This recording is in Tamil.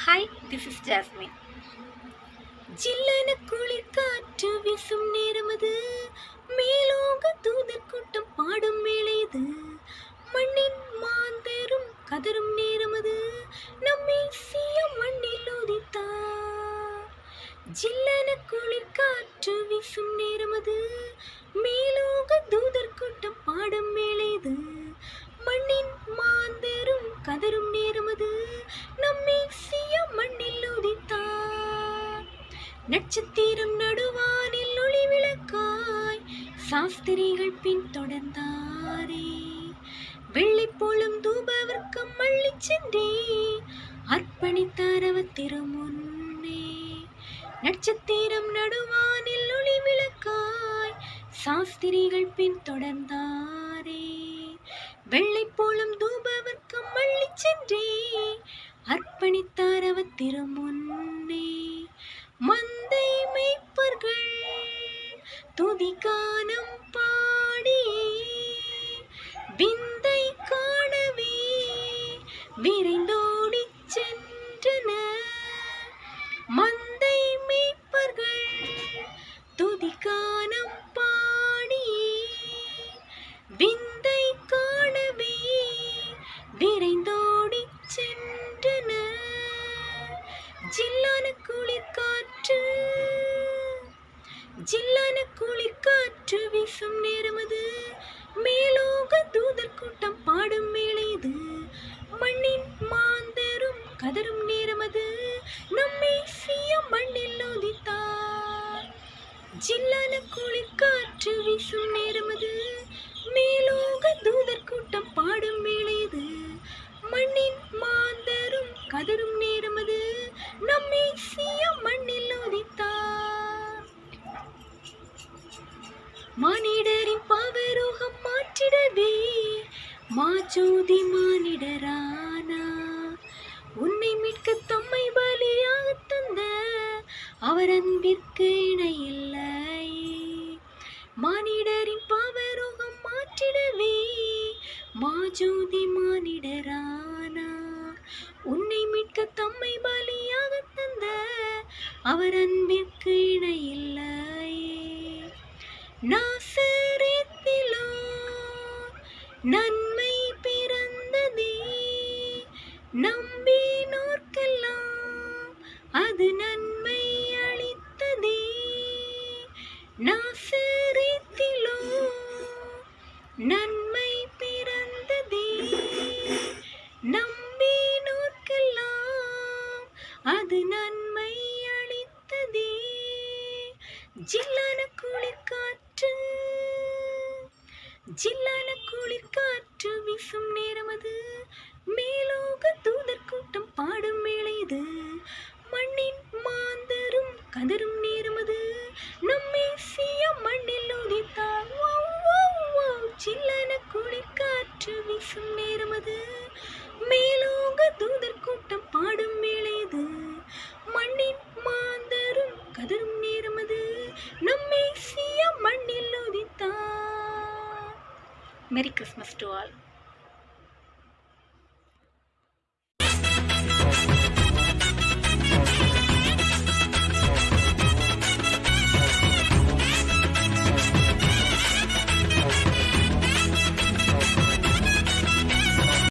Hi, this is Jasmine. ஜில்லென குளிர் காற்று வீசும் நேரமது, மேலோக தூதர் கூட்டம் பாடும் வேளையது, மண்ணின் மாந்தரும் கதரும் நேரமது, நம்மை சீய மண்ணில் உதித்தார். ஜில்லென குளிர் காற்று வீசும் நேரமது, மேலோக தூதர் கூட்டம் பாடும் வேளையது, மண்ணின் மாந்தரும் கதரும் நேரமது, நம்மை சீய மண்ணில் உதித்தார். நட்சத்திரம் நடுவானில் ஒளி விளக்காய் சாஸ்திரிகள் பின் தொடர்ந்தாரே, வெள்ளை போலும் தூபவர்க்கம் அள்ளி சென்றே அர்ப்பணித்தார் அவர் திருமுன்னே. நட்சத்திரம் நடுவானில் ஒளி விளக்காய் சாஸ்திரிகள் பின் தொடர்ந்தாரே, வெள்ளை போலும் தூபவர்க்கம் அள்ளி சென்றே அர்ப்பணித்தார் அவர் திருமுன்னே. மந்தை மேய்ப்பர்கள் துதிகானம் பாடி விந்தை காணவே விரைந்தோடி சென்றனர். மந்தை மேய்ப்பர்கள் துதிகானம் பாடி விந்தை காணவே விரைந்தோடி சென்றனர். ஜில்லான குளிர் காற்று, ஜில்லான குளிர் காற்று வீசும் நேரமது, மேலோக தூதர் கூட்டம் பாடும் வேளையது, மண்ணின் மாந்தரும் கதரும் நேரமது, நம்மை சீய மண்ணில் உதித்தார். ஜில்லான குளிர் காற்று வீசும் நேரமது, மேலோக தூதர் கூட்டம் பாடும் வேளையது, மண்ணின் மாந்தரும் கதரும் நேரமது, நம்மை சீய மண்ணில் உதித்தார். மானிடரின் பாவரோகம் மாற்றிடவே மாஜோதி மானிடரானார். உன்னை மீட்க தம்மை பலியாக தந்த அவர் அன்பிற்கு இணையில்லை. மானிடரின் பாவரோகம் மாற்றிடவே மாஜோதி மானிடரானார். உன்னை மீட்க தம்மை பலியாக தந்த அவர் அன்பிற்கு இணையில்லை. நாசரேத்திலோ நன்மை பிறந்ததே, நம்பினோர்க்கெல்லாம் அது நன்மை அளித்ததே. நாசரேத்திலோ நன்மை பிறந்ததே, நம்பினோர்க்கெல்லாம் அது நன்மை அளித்ததே. ஜில்லான குளிர் காற்று, ஜில்லான குளிர் காற்று வீசும் நேரமது, மேலோக தூதர் கூட்டம் பாடும் வேளையது, மண்ணின் மாந்தரும் கதரும் நேரமது, நம்மை சீய மண்ணில் உதித்தார். ஜில்லான குளிர் காற்று வீசும் நேரமது, மேலோக தூதர் கூட்டம் பாடும் வேளையது, மண்ணின் மாந்தரும் கதரும் நேரமது, நம்மை சீய மண்ணில் உதித்தார். Merry Christmas to all.